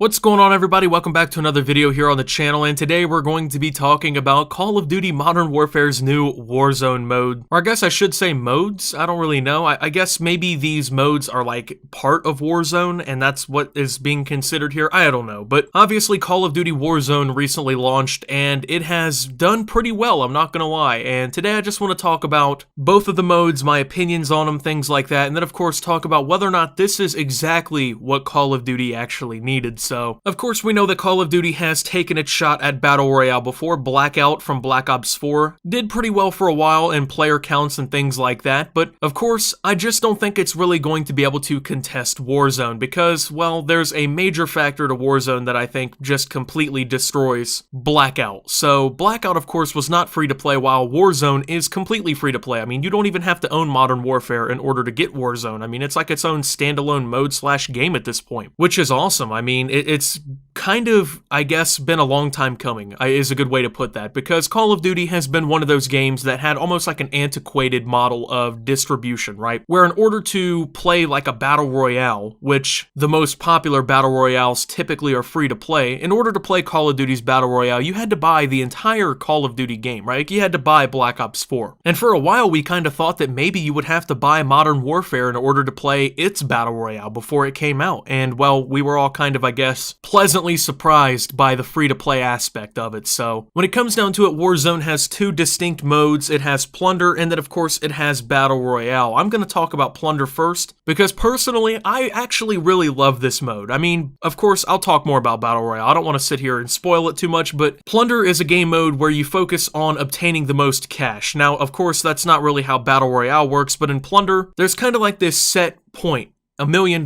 What's going on, everybody? Welcome back to another video here on the channel, and today we're going to be talking about Call of Duty Modern Warfare's new Warzone mode. Or I guess I should say modes, I don't really know. I guess maybe these modes are like part of Warzone, and that's what is being considered here. I don't know, but obviously Call of Duty Warzone recently launched, and it has done pretty well, I'm not gonna lie. And today I just want to talk about both of the modes, my opinions on them, things like that, and then of course talk about whether or not this is exactly what Call of Duty actually needed. So, of course, we know that Call of Duty has taken its shot at Battle Royale before. Blackout from Black Ops 4 did pretty well for a while in player counts and things like that, but of course, I just don't think it's really going to be able to contest Warzone because, well, there's a major factor to Warzone that I think just completely destroys Blackout. So, Blackout, of course, was not free to play, while Warzone is completely free to play. I mean, you don't even have to own Modern Warfare in order to get Warzone. I mean, it's like its own standalone mode/game at this point, which is awesome. I mean, it's kind of, I guess, been a long time coming, is a good way to put that, because Call of Duty has been one of those games that had almost like an antiquated model of distribution, right? Where in order to play like a Battle Royale, which the most popular Battle Royales typically are free to play, in order to play Call of Duty's Battle Royale, you had to buy the entire Call of Duty game, right? You had to buy Black Ops 4. And for a while, we kind of thought that maybe you would have to buy Modern Warfare in order to play its Battle Royale before it came out. And, well, we were all kind of, I guess, pleasantly surprised by the free-to-play aspect of it. So when it comes down to it, Warzone has two distinct modes. It has Plunder, and then of course it has Battle Royale. I'm going to talk about Plunder first, because personally, I actually really love this mode. I mean, of course, I'll talk more about Battle Royale. I don't want to sit here and spoil it too much, but Plunder is a game mode where you focus on obtaining the most cash. Now, of course, that's not really how Battle Royale works, but in Plunder, there's kind of like this set point. $1 million.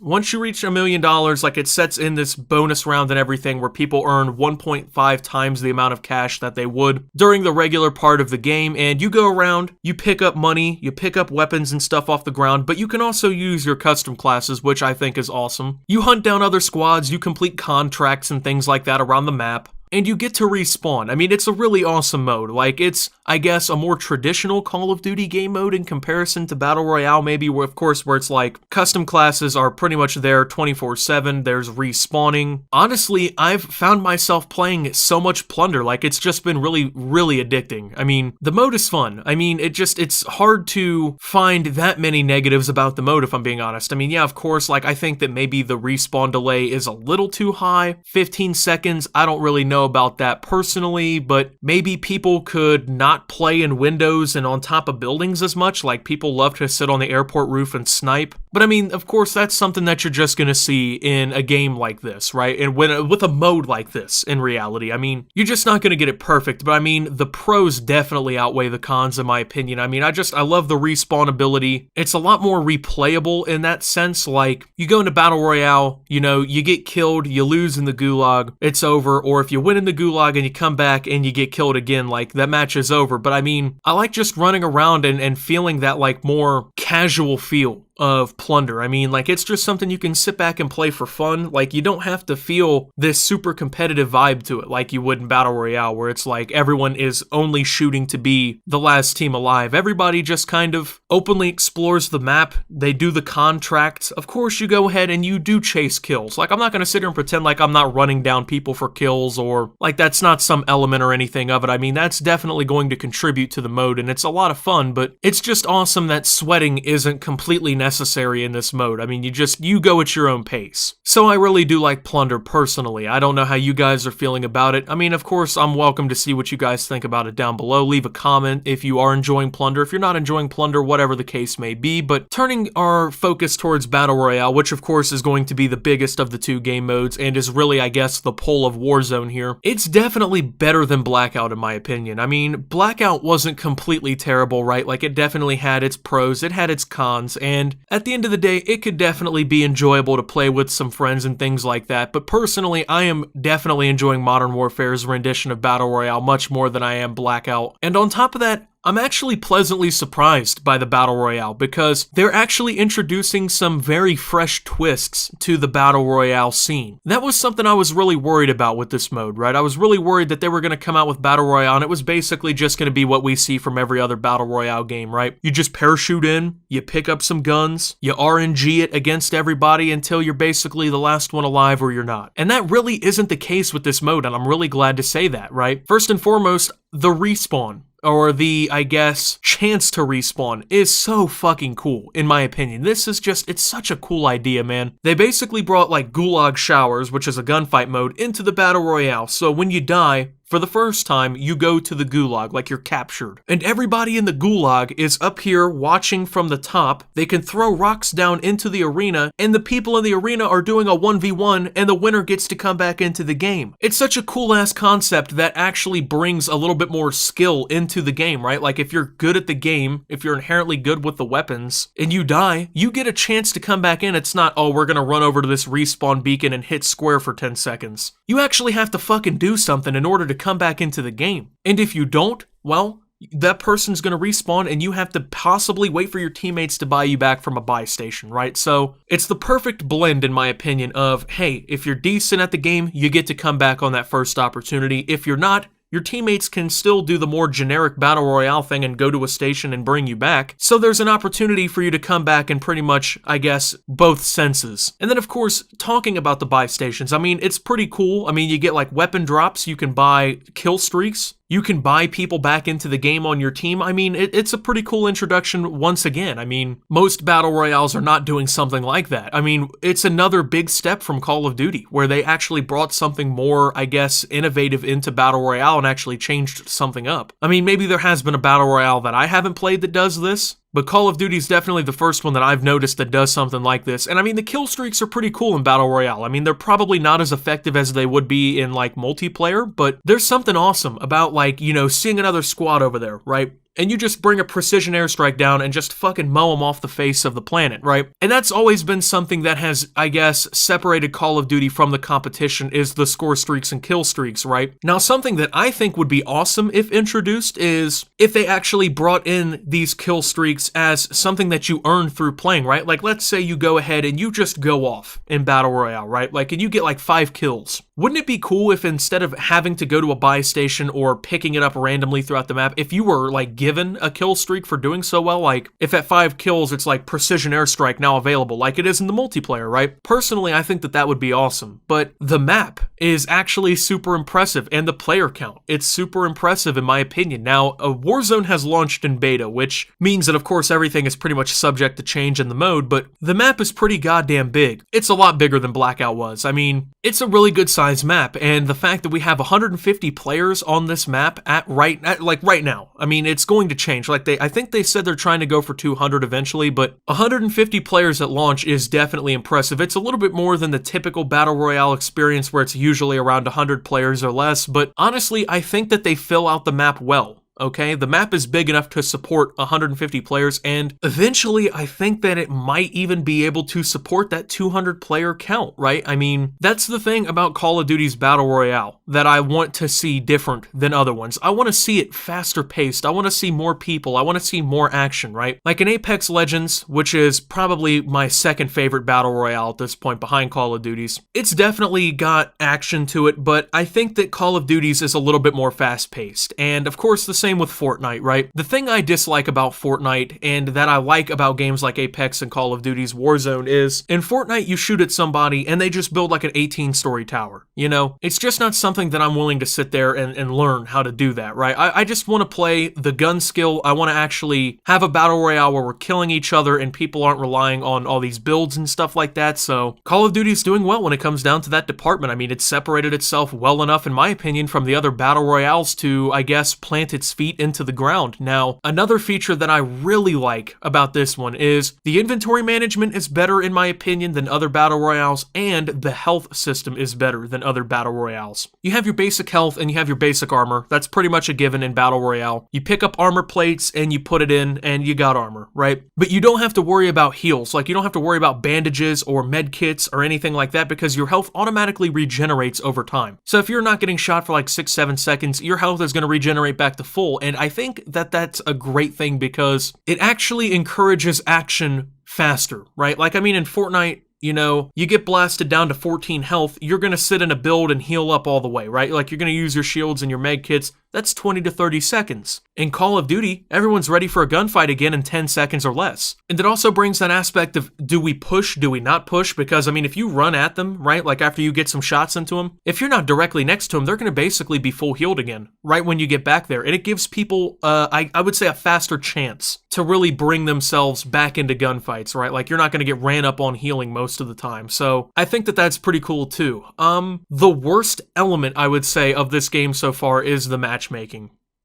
Once you reach $1 million, like, it sets in this bonus round and everything where people earn 1.5 times the amount of cash that they would during the regular part of the game, and you go around, you pick up money, you pick up weapons and stuff off the ground, but you can also use your custom classes, which I think is awesome. You hunt down other squads, you complete contracts and things like that around the map, and you get to respawn. I mean, it's a really awesome mode. Like, it's, I guess, a more traditional Call of Duty game mode in comparison to Battle Royale, maybe, where, of course, where it's like custom classes are pretty much there 24/7, there's respawning. Honestly, I've found myself playing so much Plunder, like, it's just been really, really addicting. I mean, the mode is fun. I mean, it's hard to find that many negatives about the mode, if I'm being honest. I mean, yeah, of course, like, I think that maybe the respawn delay is a little too high. 15 seconds, I don't really know about that personally, but maybe people could not play in windows and on top of buildings as much. Like, people love to sit on the airport roof and snipe. But I mean, of course, that's something that you're just gonna see in a game like this, right? And with a mode like this, in reality, I mean, you're just not gonna get it perfect. But I mean, the pros definitely outweigh the cons, in my opinion. I mean, I love the respawn ability. It's a lot more replayable in that sense. Like, you go into Battle Royale, you know, you get killed, you lose in the gulag, it's over. Or if you win in the gulag and you come back and you get killed again, like, that match is over. But I mean, I like just running around and feeling that, like, more casual feel of Plunder. I mean, like, it's just something you can sit back and play for fun. Like, you don't have to feel this super competitive vibe to it like you would in Battle Royale, where it's like everyone is only shooting to be the last team alive. Everybody just kind of openly explores the map. They do the contracts. Of course, you go ahead and you do chase kills. Like, I'm not going to sit here and pretend like I'm not running down people for kills, or like that's not some element or anything of it. I mean, that's definitely going to contribute to the mode, and it's a lot of fun, but it's just awesome that sweating isn't completely necessary in this mode. I mean, you go at your own pace. So I really do like Plunder personally. I don't know how you guys are feeling about it. I mean, of course, I'm welcome to see what you guys think about it down below. Leave a comment if you are enjoying Plunder. If you're not enjoying Plunder, whatever the case may be. But turning our focus towards Battle Royale, which of course is going to be the biggest of the two game modes and is really, I guess, the pull of Warzone here, it's definitely better than Blackout in my opinion. I mean, Blackout wasn't completely terrible, right? Like, it definitely had its pros, it had its cons, and at the end of the day, it could definitely be enjoyable to play with some friends and things like that. But personally, I am definitely enjoying Modern Warfare's rendition of Battle Royale much more than I am Blackout. And on top of that, I'm actually pleasantly surprised by the Battle Royale because they're actually introducing some very fresh twists to the Battle Royale scene. That was something I was really worried about with this mode, right? I was really worried that they were going to come out with Battle Royale and it was basically just going to be what we see from every other Battle Royale game, right? You just parachute in, you pick up some guns, you RNG it against everybody until you're basically the last one alive or you're not. And that really isn't the case with this mode, and I'm really glad to say that, right? First and foremost, the respawn, or the, I guess, chance to respawn is so fucking cool, in my opinion. This is just, it's such a cool idea, man. They basically brought like Gulag Showers, which is a gunfight mode, into the Battle Royale, so when you die, for the first time, you go to the gulag, like you're captured. And everybody in the gulag is up here watching from the top. They can throw rocks down into the arena, and the people in the arena are doing a 1v1, and the winner gets to come back into the game. It's such a cool-ass concept that actually brings a little bit more skill into the game, right? Like, if you're good at the game, if you're inherently good with the weapons, and you die, you get a chance to come back in. It's not, oh, we're gonna run over to this respawn beacon and hit square for 10 seconds. You actually have to fucking do something in order to come back into the game. And if you don't, well, that person's going to respawn and you have to possibly wait for your teammates to buy you back from a buy station, right? So it's the perfect blend, in my opinion, of, hey, if you're decent at the game, you get to come back on that first opportunity. If you're not, your teammates can still do the more generic Battle Royale thing and go to a station and bring you back. So there's an opportunity for you to come back in pretty much, I guess, both senses. And then, of course, talking about the buy stations, I mean, it's pretty cool. I mean, you get like weapon drops, you can buy kill streaks, you can buy people back into the game on your team. I mean, it's a pretty cool introduction once again. I mean, most Battle Royales are not doing something like that. I mean, it's another big step from Call of Duty, where they actually brought something more, I guess, innovative into Battle Royale and actually changed something up. I mean, maybe there has been a Battle Royale that I haven't played that does this, but Call of Duty is definitely the first one that I've noticed that does something like this. And I mean, the kill streaks are pretty cool in Battle Royale. I mean, they're probably not as effective as they would be in like multiplayer, but there's something awesome about like, you know, seeing another squad over there, right? And you just bring a precision airstrike down and just fucking mow them off the face of the planet, right? And that's always been something that has, I guess, separated Call of Duty from the competition, is the score streaks and kill streaks, right? Now, something that I think would be awesome if introduced is if they actually brought in these kill streaks as something that you earn through playing, right? Like, let's say you go ahead and you just go off in Battle Royale, right? Like, and you get like 5 kills. Wouldn't it be cool if instead of having to go to a buy station or picking it up randomly throughout the map, if you were like given a kill streak for doing so well, like if at 5 kills it's like precision airstrike now available, like it is in the multiplayer, right? Personally, I think that that would be awesome, but the map is actually super impressive, and the player count, it's super impressive in my opinion. Now, Warzone has launched in beta, which means that of course everything is pretty much subject to change in the mode, but the map is pretty goddamn big. It's a lot bigger than Blackout was. I mean, it's a really good size map, and the fact that we have 150 players on this map right now, I mean, it's going to change. Like I think they said they're trying to go for 200 eventually, but 150 players at launch is definitely impressive. It's a little bit more than the typical Battle Royale experience where it's usually around 100 players or less, but honestly, I think that they fill out the map well. Okay, the map is big enough to support 150 players, and eventually I think that it might even be able to support that 200 player count, right? I mean, that's the thing about Call of Duty's Battle Royale that I want to see different than other ones. I want to see it faster paced. I want to see more people. I want to see more action, right? Like in Apex Legends, which is probably my second favorite Battle Royale at this point behind Call of Duty's. It's definitely got action to it, but I think that Call of Duty's is a little bit more fast paced. And of course, the same with Fortnite, right? The thing I dislike about Fortnite and that I like about games like Apex and Call of Duty's Warzone is in Fortnite you shoot at somebody and they just build like an 18-story tower, you know? It's just not something that I'm willing to sit there and learn how to do that, right? I just want to play the gun skill. I want to actually have a battle royale where we're killing each other and people aren't relying on all these builds and stuff like that, so Call of Duty's doing well when it comes down to that department. I mean, it's separated itself well enough, in my opinion, from the other battle royales to, I guess, plant its feet into the ground. Now, another feature that I really like about this one is the inventory management is better, in my opinion, than other battle royales, and the health system is better than other battle royales. You have your basic health and you have your basic armor. That's pretty much a given in battle royale. You pick up armor plates and you put it in and you got armor, right? But you don't have to worry about heals. Like, you don't have to worry about bandages or med kits or anything like that because your health automatically regenerates over time. So if you're not getting shot for like 6-7 seconds, your health is going to regenerate back to full whole. And I think that that's a great thing because it actually encourages action faster, right? Like, I mean, in Fortnite, you know, you get blasted down to 14 health, you're going to sit in a build and heal up all the way, right? Like, you're going to use your shields and your med kits. That's 20 to 30 seconds. In Call of Duty, everyone's ready for a gunfight again in 10 seconds or less. And it also brings that aspect of, do we push, do we not push? Because, I mean, if you run at them, right, like after you get some shots into them, if you're not directly next to them, they're going to basically be full healed again, right when you get back there. And it gives people, I would say, a faster chance to really bring themselves back into gunfights, right? Like, you're not going to get ran up on healing most of the time. So I think that that's pretty cool too. The worst element, I would say, of this game so far is the matchmaking.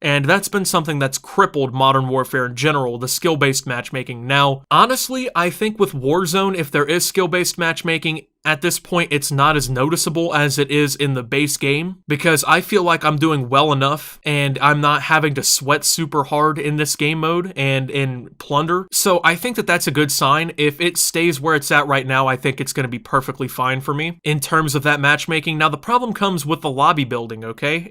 And that's been something that's crippled Modern Warfare in general, the skill-based matchmaking. Now, honestly, I think with Warzone, if there is skill-based matchmaking, at this point, it's not as noticeable as it is in the base game because I feel like I'm doing well enough and I'm not having to sweat super hard in this game mode and in Plunder. So I think that that's a good sign. If it stays where it's at right now, I think it's going to be perfectly fine for me in terms of that matchmaking. Now, the problem comes with the lobby building, okay?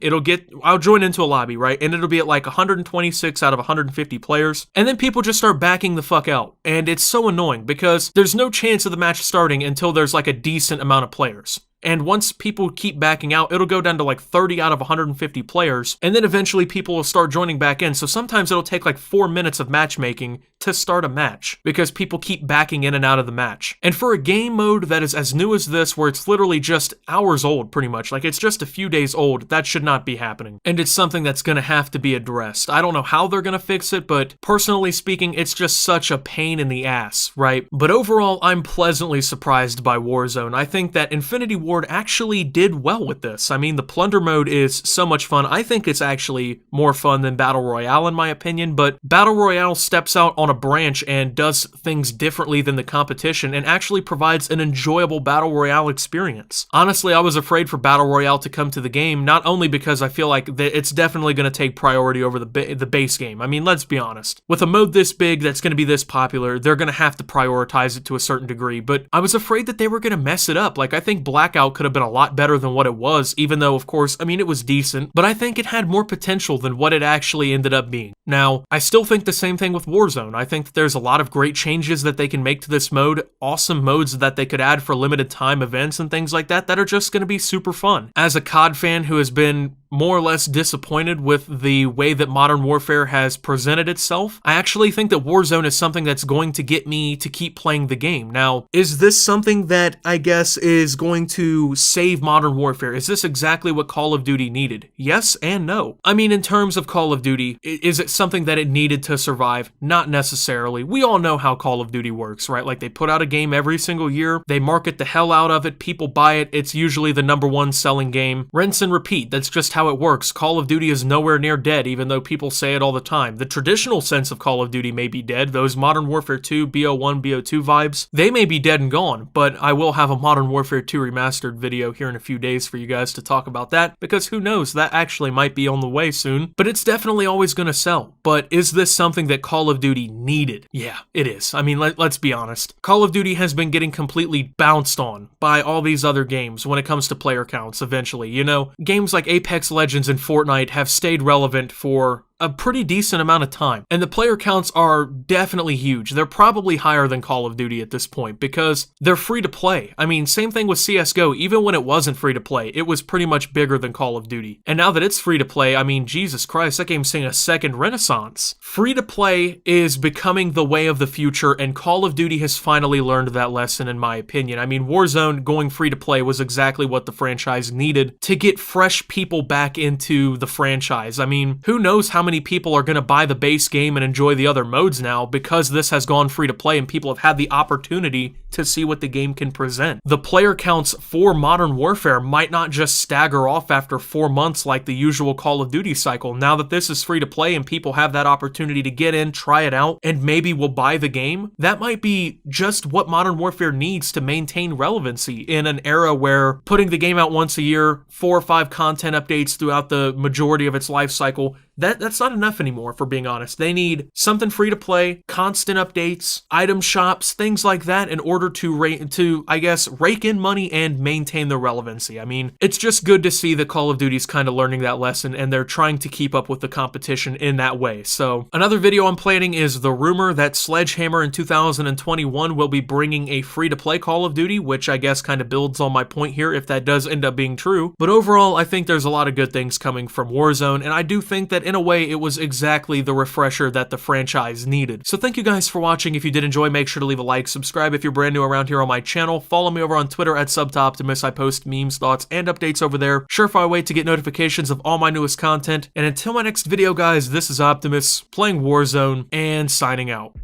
I'll join into a lobby, right? And it'll be at like 126 out of 150 players. And then people just start backing the fuck out. And it's so annoying because there's no chance of the match starting until there's like a decent amount of players. And once people keep backing out, it'll go down to like 30 out of 150 players, and then eventually people will start joining back in. So sometimes it'll take like 4 minutes of matchmaking to start a match because people keep backing in and out of the match. And for a game mode that is as new as this, where it's literally just hours old pretty much, like it's just a few days old, that should not be happening. And it's something that's going to have to be addressed. I don't know how they're going to fix it, but personally speaking, it's just such a pain in the ass, right? But overall, I'm pleasantly surprised by Warzone. I think that Infinity Ward actually did well with this. I mean, the Plunder mode is so much fun. I think it's actually more fun than Battle Royale in my opinion, but Battle Royale steps out on a branch and does things differently than the competition and actually provides an enjoyable Battle Royale experience. Honestly, I was afraid for Battle Royale to come to the game, not only because I feel like it's definitely going to take priority over the base game. I mean, let's be honest. With a mode this big that's going to be this popular, they're going to have to prioritize it to a certain degree, but I was afraid that they were going to mess it up. Like, I think Blackout could have been a lot better than what it was, even though, of course, I mean, it was decent, but I think it had more potential than what it actually ended up being. Now, I still think the same thing with Warzone. I think that there's a lot of great changes that they can make to this mode, awesome modes that they could add for limited time events and things like that are just going to be super fun. As a COD fan who has been more or less disappointed with the way that Modern Warfare has presented itself, I actually think that Warzone is something that's going to get me to keep playing the game. Now, is this something that I guess is going to save Modern Warfare? Is this exactly what Call of Duty needed? Yes and no. I mean, in terms of Call of Duty, is it something that it needed to survive? Not necessarily. We all know how Call of Duty works, right? Like, they put out a game every single year, they market the hell out of it, people buy it, it's usually the #1 selling game. Rinse and repeat, that's just how it works. Call of Duty is nowhere near dead, even though people say it all the time. The traditional sense of Call of Duty may be dead. Those Modern Warfare 2, BO1, BO2 vibes, they may be dead and gone, but I will have a Modern Warfare 2 remastered video here in a few days for you guys to talk about that, because who knows, that actually might be on the way soon, but it's definitely always going to sell. But is this something that Call of Duty needed? Yeah, it is. I mean, let's be honest. Call of Duty has been getting completely bounced on by all these other games when it comes to player counts eventually. You know, games like Apex Legends and Fortnite have stayed relevant for a pretty decent amount of time, and the player counts are definitely huge. They're probably higher than Call of Duty at this point because they're free to play. I mean, same thing with CSGO. Even when it wasn't free to play, it was pretty much bigger than Call of Duty. And now that it's free to play, I mean, Jesus Christ, that game's seeing a second renaissance. Free to play is becoming the way of the future, and Call of Duty has finally learned that lesson, in my opinion. I mean, Warzone going free to play was exactly what the franchise needed to get fresh people back into the franchise. I mean, who knows how many people are going to buy the base game and enjoy the other modes now because this has gone free to play and people have had the opportunity to see what the game can present. The player counts for Modern Warfare might not just stagger off after 4 months like the usual Call of Duty cycle. Now that this is free to play and people have that opportunity to get in, try it out, and maybe will buy the game, that might be just what Modern Warfare needs to maintain relevancy in an era where putting the game out once a year, 4 or 5 content updates throughout the majority of its life cycle, that's not enough anymore, for being honest. They need something free to play, constant updates, item shops, things like that in order to I guess, rake in money and maintain the relevancy. I mean, it's just good to see that Call of Duty's kind of learning that lesson and they're trying to keep up with the competition in that way. So another video I'm planning is the rumor that Sledgehammer in 2021 will be bringing a free-to-play Call of Duty, which I guess kind of builds on my point here if that does end up being true. But overall, I think there's a lot of good things coming from Warzone, and I do think that in a way it was exactly the refresher that the franchise needed. So thank you guys for watching. If you did enjoy, make sure to leave a like, subscribe if you're brand new around here on my channel, follow me over on Twitter at SubToptimus. I post memes, thoughts, and updates over there. Surefire way to get notifications of all my newest content. And until my next video, guys, this is Optimus, playing Warzone, and signing out.